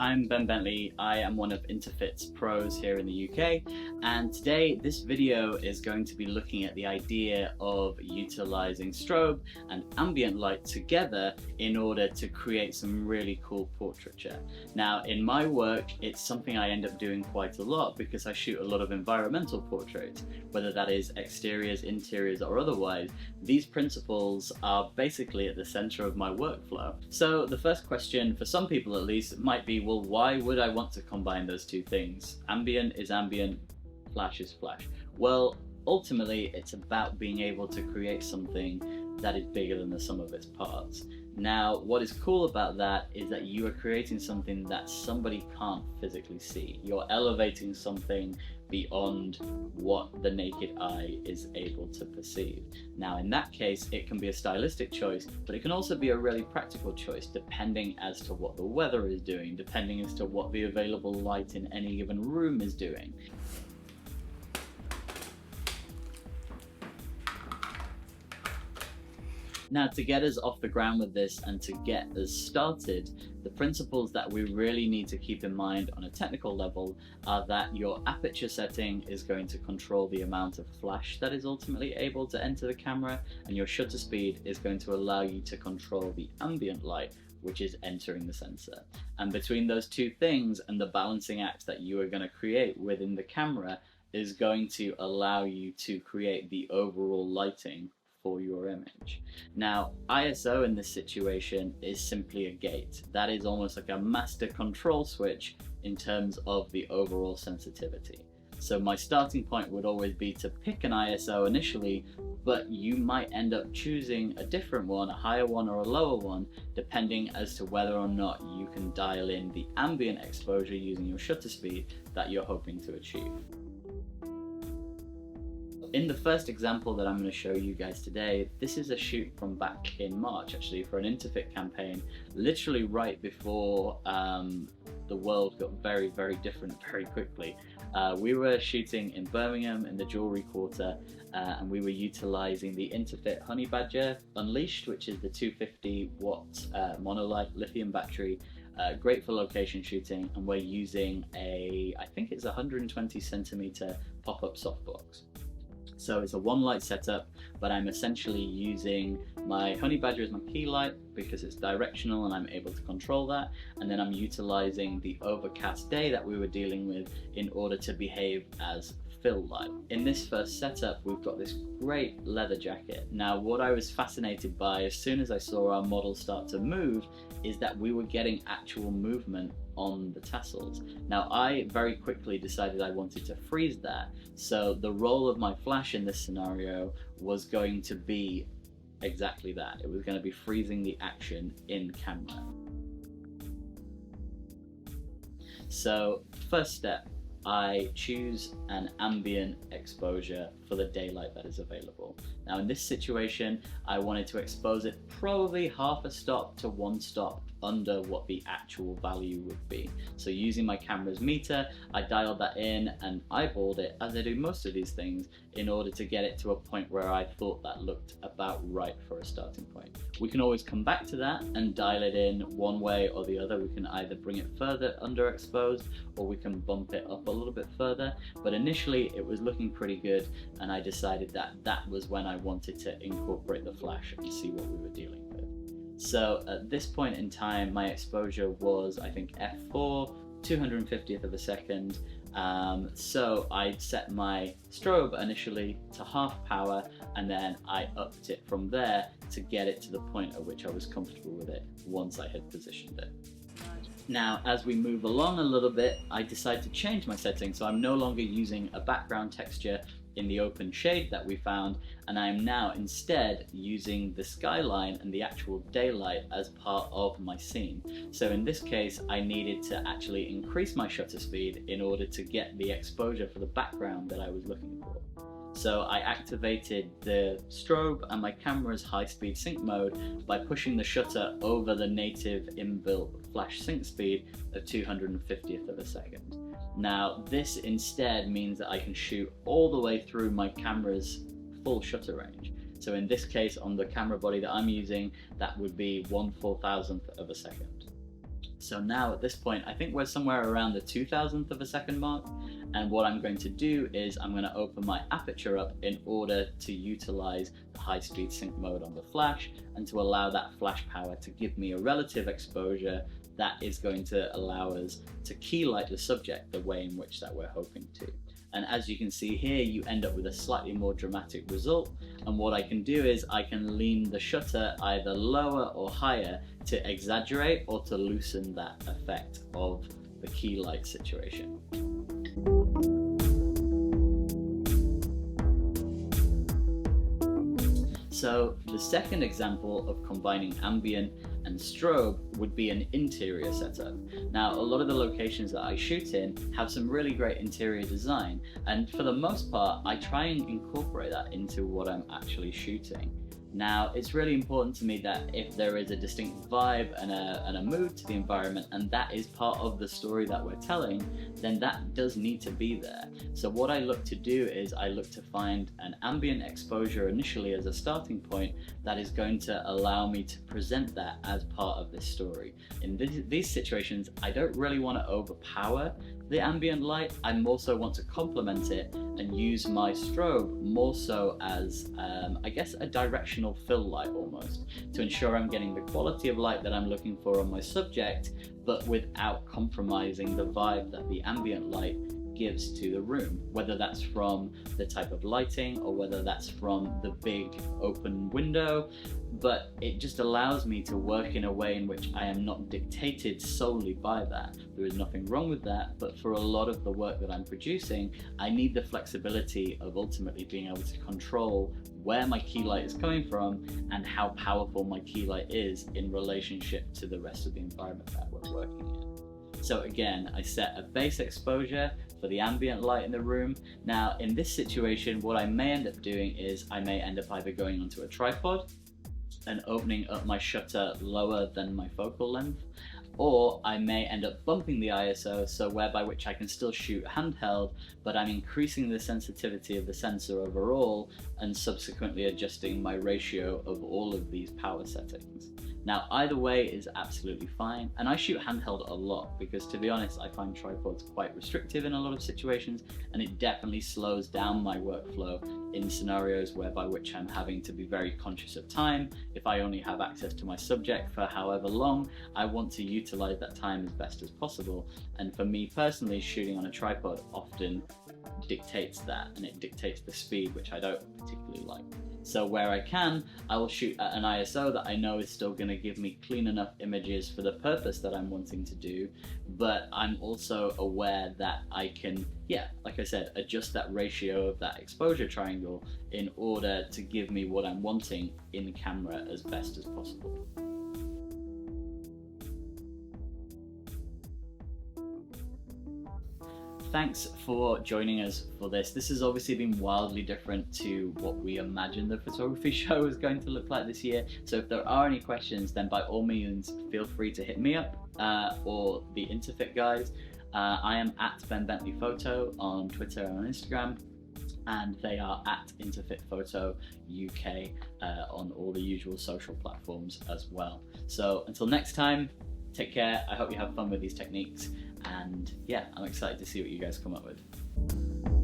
I'm Ben Bentley. I am one of Interfit's pros here in the UK, and today this video is going to be looking at the idea of utilizing strobe and ambient light together in order to create some really cool portraiture. Now, in my work, it's something I end up doing quite a lot because I shoot a lot of environmental portraits, whether that is exteriors, interiors, or otherwise. These principles are basically at the center of my workflow. So the first question, for some people at least, might be, well, why would I want to combine those two things? Ambient is ambient, flash is flash. Well, ultimately, it's about being able to create something that is bigger than the sum of its parts. Now, what is cool about that is that you are creating something that somebody can't physically see. You're elevating something beyond what the naked eye is able to perceive. Now, in that case, it can be a stylistic choice, but it can also be a really practical choice, depending as to what the weather is doing, depending as to what the available light in any given room is doing. Now, to get us off the ground with this and to get us started, the principles that we really need to keep in mind on a technical level are that your aperture setting is going to control the amount of flash that is ultimately able to enter the camera, and your shutter speed is going to allow you to control the ambient light which is entering the sensor. And between those two things and the balancing act that you are going to create within the camera is going to allow you to create the overall lighting for your image. Now, ISO in this situation is simply a gate. That is almost like a master control switch in terms of the overall sensitivity. So my starting point would always be to pick an ISO initially, but you might end up choosing a different one, a higher one or a lower one, depending as to whether or not you can dial in the ambient exposure using your shutter speed that you're hoping to achieve. In the first example that I'm going to show you guys today, this is a shoot from back in March, actually, for an Interfit campaign, literally right before the world got very, very different very quickly. We were shooting in Birmingham in the Jewellery Quarter, and we were utilising the Interfit Honey Badger Unleashed, which is the 250 watt monolight lithium battery. Great for location shooting, and we're using I think it's 120 centimeter pop-up softbox. So it's a one light setup, but I'm essentially using my Honey Badger as my key light because it's directional and I'm able to control that. And then I'm utilizing the overcast day that we were dealing with in order to behave as fill light. In this first setup, we've got this great leather jacket. Now, what I was fascinated by as soon as I saw our model start to move is that we were getting actual movement on the tassels. Now, I very quickly decided I wanted to freeze that, so the role of my flash in this scenario was going to be exactly that. It was going to be freezing the action in camera. So, first step, I choose an ambient exposure for the daylight that is available. Now, in this situation, I wanted to expose it probably half a stop to one stop under what the actual value would be. So using my camera's meter, I dialed that in and eyeballed it, as I do most of these things, in order to get it to a point where I thought that looked about right for a starting point. We can always come back to that and dial it in one way or the other. We can either bring it further underexposed or we can bump it up a little bit further, but initially it was looking pretty good, and I decided that that was when I wanted to incorporate the flash and see what we were dealing with. So at this point in time, my exposure was, I think, f4, 250th of a second. So I set my strobe initially to half power, and then I upped it from there to get it to the point at which I was comfortable with it once I had positioned it. Now, as we move along a little bit, I decide to change my setting, so I'm no longer using a background texture in the open shade that we found, and I am now instead using the skyline and the actual daylight as part of my scene. So in this case, I needed to actually increase my shutter speed in order to get the exposure for the background that I was looking for. So I activated the strobe and my camera's high-speed sync mode by pushing the shutter over the native inbuilt flash sync speed of 250th of a second. Now, this instead means that I can shoot all the way through my camera's full shutter range. So in this case, on the camera body that I'm using, that would be 1/4000th of a second. So now at this point, I think we're somewhere around the 2000th of a second mark. And what I'm going to do is I'm going to open my aperture up in order to utilize the high-speed sync mode on the flash and to allow that flash power to give me a relative exposure that is going to allow us to key light the subject the way in which that we're hoping to. And as you can see here, you end up with a slightly more dramatic result. And what I can do is I can lean the shutter either lower or higher to exaggerate or to loosen that effect of the key light situation. So the second example of combining ambient and strobe would be an interior setup. Now, a lot of the locations that I shoot in have some really great interior design, and for the most part, I try and incorporate that into what I'm actually shooting. Now, it's really important to me that if there is a distinct vibe and a mood to the environment, and that is part of the story that we're telling, then that does need to be there. So what I look to do is I look to find an ambient exposure initially as a starting point that is going to allow me to present that as part of this story. In these situations, I don't really want to overpower the ambient light. I more so want to complement it and use my strobe more so as, I guess, a directional fill light almost, to ensure I'm getting the quality of light that I'm looking for on my subject, but without compromising the vibe that the ambient light gives to the room, whether that's from the type of lighting or whether that's from the big open window. But it just allows me to work in a way in which I am not dictated solely by that. There is nothing wrong with that, but for a lot of the work that I'm producing, I need the flexibility of ultimately being able to control where my key light is coming from and how powerful my key light is in relationship to the rest of the environment that we're working in. So again, I set a base exposure for the ambient light in the room. Now, in this situation, what I may end up doing is I may end up either going onto a tripod and opening up my shutter lower than my focal length, or I may end up bumping the ISO, so whereby which I can still shoot handheld, but I'm increasing the sensitivity of the sensor overall and subsequently adjusting my ratio of all of these power settings. Now, either way is absolutely fine, and I shoot handheld a lot because, to be honest, I find tripods quite restrictive in a lot of situations, and it definitely slows down my workflow in scenarios whereby which I'm having to be very conscious of time. If I only have access to my subject for however long, I want to utilize that time as best as possible. And for me personally, shooting on a tripod often dictates that, and it dictates the speed, which I don't particularly like. So where I can, I will shoot at an ISO that I know is still going to give me clean enough images for the purpose that I'm wanting to do, but I'm also aware that I can, like I said, adjust that ratio of that exposure triangle in order to give me what I'm wanting in camera as best as possible. Thanks for joining us for this. This has obviously been wildly different to what we imagined the photography show was going to look like this year. So if there are any questions, then by all means, feel free to hit me up or the Interfit guys. I am at Ben Bentley Photo on Twitter and on Instagram, and they are at Interfit Photo UK on all the usual social platforms as well. So until next time, take care. I hope you have fun with these techniques. And I'm excited to see what you guys come up with.